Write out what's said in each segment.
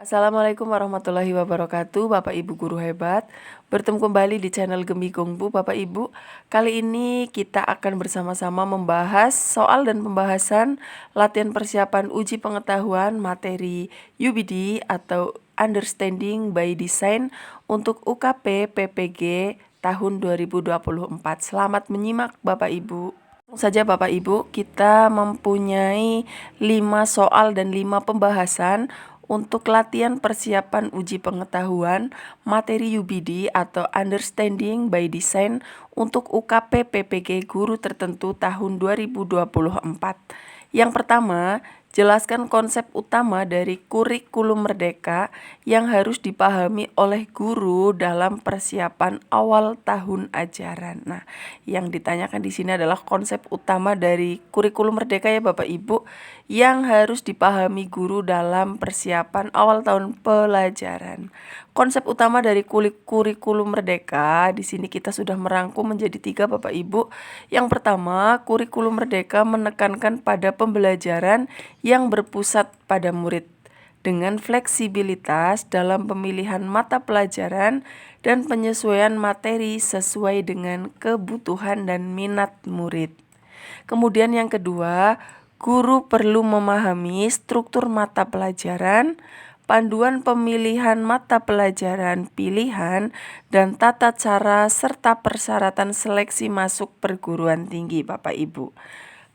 Assalamualaikum warahmatullahi wabarakatuh, Bapak Ibu guru hebat. Bertemu kembali di channel Gemi Gongbu, Bapak Ibu. Kali ini kita akan bersama-sama membahas soal dan pembahasan latihan persiapan uji pengetahuan materi UBD atau Understanding by Design untuk UKP PPG tahun 2024. Selamat menyimak Bapak Ibu. Langsung saja Bapak Ibu, kita mempunyai 5 soal dan 5 pembahasan untuk latihan persiapan uji pengetahuan materi UBD atau Understanding by Design untuk UKP PPG guru tertentu tahun 2024. Yang pertama, jelaskan konsep utama dari kurikulum merdeka yang harus dipahami oleh guru dalam persiapan awal tahun ajaran. Nah, yang ditanyakan di sini adalah konsep utama dari kurikulum merdeka ya Bapak Ibu yang harus dipahami guru dalam persiapan awal tahun pelajaran. Konsep utama dari kurikulum merdeka di sini kita sudah merangkum menjadi 3 Bapak Ibu. Yang pertama, kurikulum merdeka menekankan pada pembelajaran yang berpusat pada murid dengan fleksibilitas dalam pemilihan mata pelajaran dan penyesuaian materi sesuai dengan kebutuhan dan minat murid. Kemudian yang kedua, guru perlu memahami struktur mata pelajaran, panduan pemilihan mata pelajaran pilihan, dan tata cara serta persyaratan seleksi masuk perguruan tinggi Bapak Ibu.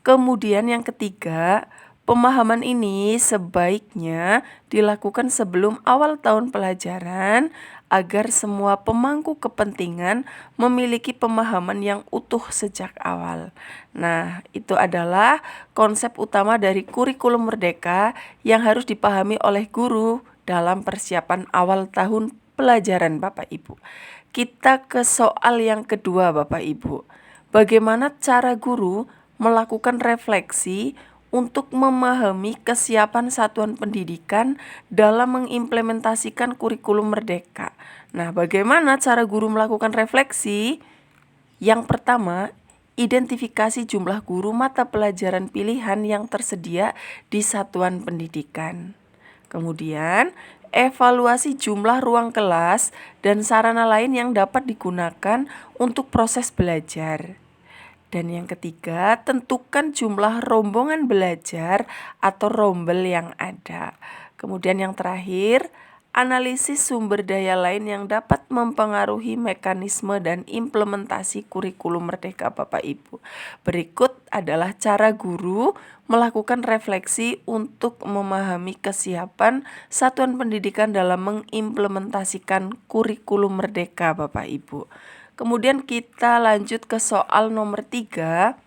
Kemudian yang ketiga, pemahaman ini sebaiknya dilakukan sebelum awal tahun pelajaran agar semua pemangku kepentingan memiliki pemahaman yang utuh sejak awal. Nah, itu adalah konsep utama dari kurikulum merdeka yang harus dipahami oleh guru dalam persiapan awal tahun pelajaran Bapak Ibu. Kita ke soal yang kedua Bapak Ibu. Bagaimana cara guru melakukan refleksi untuk memahami kesiapan satuan pendidikan dalam mengimplementasikan kurikulum merdeka. Nah, bagaimana cara guru melakukan refleksi? Yang pertama, identifikasi jumlah guru mata pelajaran pilihan yang tersedia di satuan pendidikan. Kemudian, evaluasi jumlah ruang kelas dan sarana lain yang dapat digunakan untuk proses belajar. Dan yang ketiga, tentukan jumlah rombongan belajar atau rombel yang ada. Kemudian yang terakhir, analisis sumber daya lain yang dapat mempengaruhi mekanisme dan implementasi kurikulum merdeka Bapak Ibu. Berikut adalah cara guru melakukan refleksi untuk memahami kesiapan satuan pendidikan dalam mengimplementasikan kurikulum merdeka Bapak Ibu. Kemudian kita lanjut ke soal nomor 3.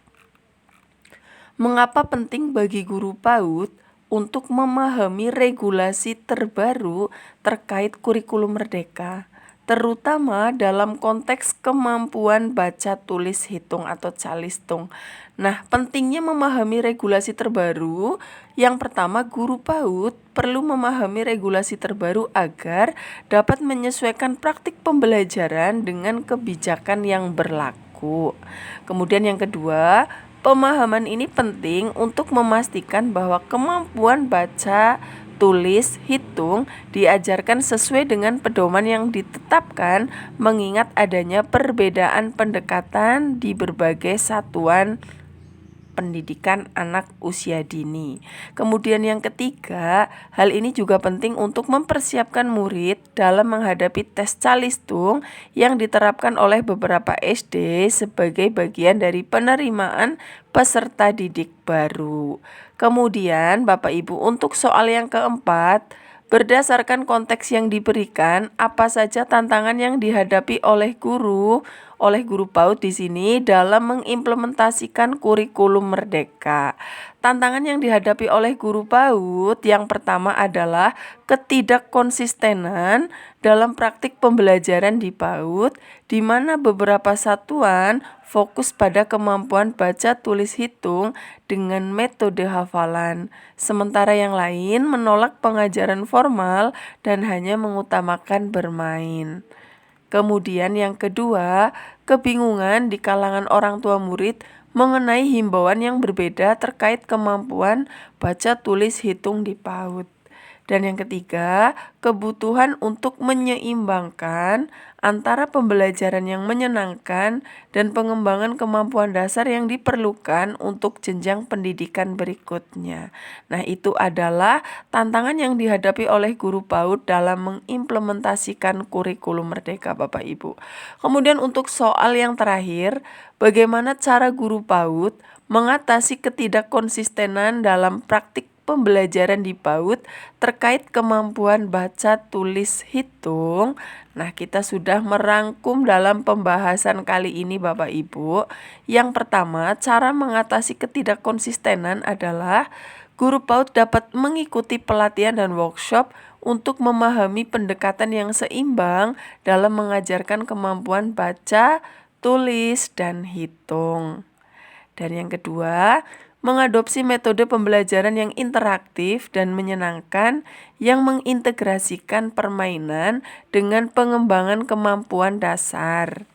Mengapa penting bagi guru PAUD untuk memahami regulasi terbaru terkait kurikulum merdeka, terutama dalam konteks kemampuan baca tulis hitung atau calistung. Nah, pentingnya memahami regulasi terbaru, yang pertama guru PAUD perlu memahami regulasi terbaru agar dapat menyesuaikan praktik pembelajaran dengan kebijakan yang berlaku. Kemudian yang kedua, pemahaman ini penting untuk memastikan bahwa kemampuan baca, tulis, hitung diajarkan sesuai dengan pedoman yang ditetapkan mengingat adanya perbedaan pendekatan di berbagai satuan pendidikan anak usia dini. Kemudian yang ketiga, hal ini juga penting untuk mempersiapkan murid dalam menghadapi tes calistung yang diterapkan oleh beberapa SD sebagai bagian dari penerimaan peserta didik baru. Kemudian Bapak Ibu, untuk soal yang keempat, berdasarkan konteks yang diberikan, apa saja tantangan yang dihadapi oleh guru PAUD di sini dalam mengimplementasikan kurikulum merdeka. Tantangan yang dihadapi oleh guru PAUD yang pertama adalah ketidakkonsistenan dalam praktik pembelajaran di PAUD, di mana beberapa satuan fokus pada kemampuan baca tulis hitung dengan metode hafalan, sementara yang lain menolak pengajaran formal dan hanya mengutamakan bermain. Kemudian yang kedua, kebingungan di kalangan orang tua murid mengenai himbauan yang berbeda terkait kemampuan baca tulis hitung di PAUD. Dan yang ketiga, kebutuhan untuk menyeimbangkan antara pembelajaran yang menyenangkan dan pengembangan kemampuan dasar yang diperlukan untuk jenjang pendidikan berikutnya. Nah, itu adalah tantangan yang dihadapi oleh guru PAUD dalam mengimplementasikan kurikulum Merdeka, Bapak Ibu. Kemudian untuk soal yang terakhir, bagaimana cara guru PAUD mengatasi ketidakkonsistenan dalam praktik pembelajaran di PAUD terkait kemampuan baca, tulis, hitung. Nah, kita sudah merangkum dalam pembahasan kali ini Bapak Ibu. Yang pertama, cara mengatasi ketidakkonsistenan adalah guru PAUD dapat mengikuti pelatihan dan workshop untuk memahami pendekatan yang seimbang dalam mengajarkan kemampuan baca, tulis, dan hitung. Dan yang kedua, mengadopsi metode pembelajaran yang interaktif dan menyenangkan yang mengintegrasikan permainan dengan pengembangan kemampuan dasar.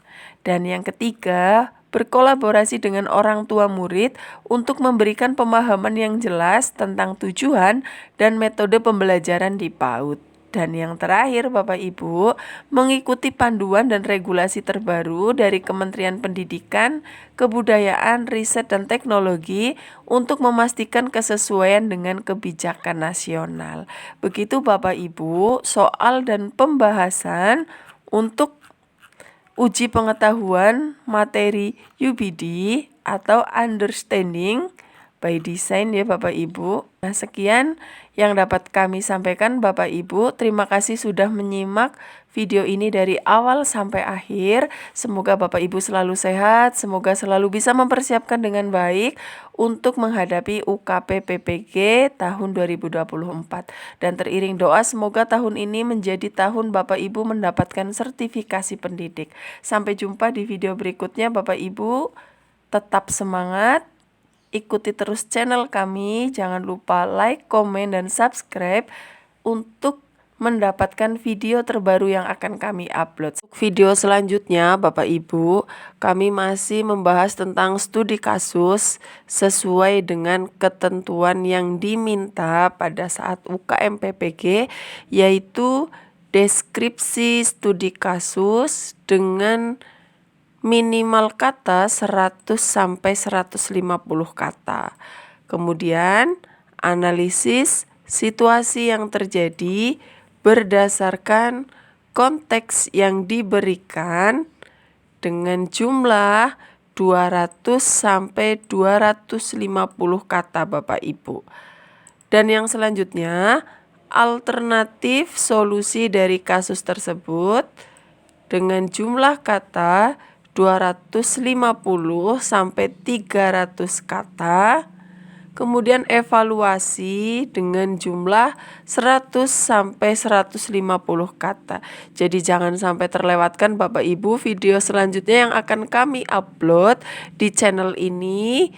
Dan yang ketiga, berkolaborasi dengan orang tua murid untuk memberikan pemahaman yang jelas tentang tujuan dan metode pembelajaran di PAUD. Dan yang terakhir Bapak Ibu, mengikuti panduan dan regulasi terbaru dari Kementerian Pendidikan, Kebudayaan, Riset, dan Teknologi untuk memastikan kesesuaian dengan kebijakan nasional. Begitu Bapak Ibu, soal dan pembahasan untuk uji pengetahuan materi UBD atau Understanding by Design ya Bapak Ibu. Nah, sekian yang dapat kami sampaikan Bapak Ibu. Terima kasih sudah menyimak video ini dari awal sampai akhir. Semoga Bapak Ibu selalu sehat, semoga selalu bisa mempersiapkan dengan baik untuk menghadapi UKP PPG tahun 2024. Dan teriring doa semoga tahun ini menjadi tahun Bapak Ibu mendapatkan sertifikasi pendidik. Sampai jumpa di video berikutnya Bapak Ibu. Tetap semangat. Ikuti terus channel kami, jangan lupa like, komen, dan subscribe untuk mendapatkan video terbaru yang akan kami upload. Video selanjutnya Bapak Ibu, kami masih membahas tentang studi kasus sesuai dengan ketentuan yang diminta pada saat UKM PPG, yaitu deskripsi studi kasus dengan minimal kata 100 sampai 150 kata. Kemudian analisis situasi yang terjadi berdasarkan konteks yang diberikan dengan jumlah 200 sampai 250 kata Bapak Ibu. Dan yang selanjutnya, alternatif solusi dari kasus tersebut dengan jumlah kata 250 sampai 300 kata. Kemudian evaluasi dengan jumlah 100 sampai 150 kata. Jadi jangan sampai terlewatkan Bapak Ibu video selanjutnya yang akan kami upload di channel ini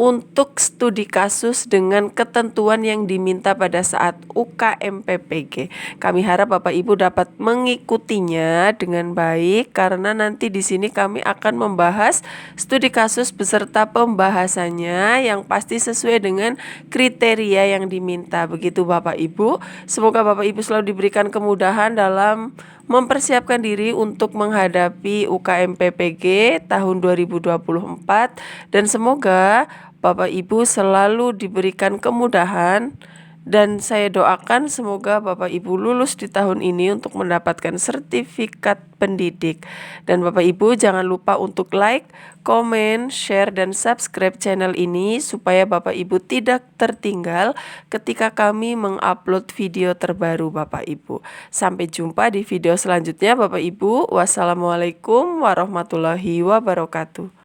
untuk studi kasus dengan ketentuan yang diminta pada saat UKM PPG. Kami harap Bapak Ibu dapat mengikutinya dengan baik karena nanti di sini kami akan membahas studi kasus beserta pembahasannya yang pasti sesuai dengan kriteria yang diminta. Begitu Bapak Ibu. Semoga Bapak Ibu selalu diberikan kemudahan dalam mempersiapkan diri untuk menghadapi UKM PPG tahun 2024 dan semoga Bapak Ibu selalu diberikan kemudahan dan saya doakan semoga Bapak Ibu lulus di tahun ini untuk mendapatkan sertifikat pendidik. Dan Bapak Ibu jangan lupa untuk like, komen, share, dan subscribe channel ini supaya Bapak Ibu tidak tertinggal ketika kami mengupload video terbaru Bapak Ibu. Sampai jumpa di video selanjutnya Bapak Ibu. Wassalamualaikum warahmatullahi wabarakatuh.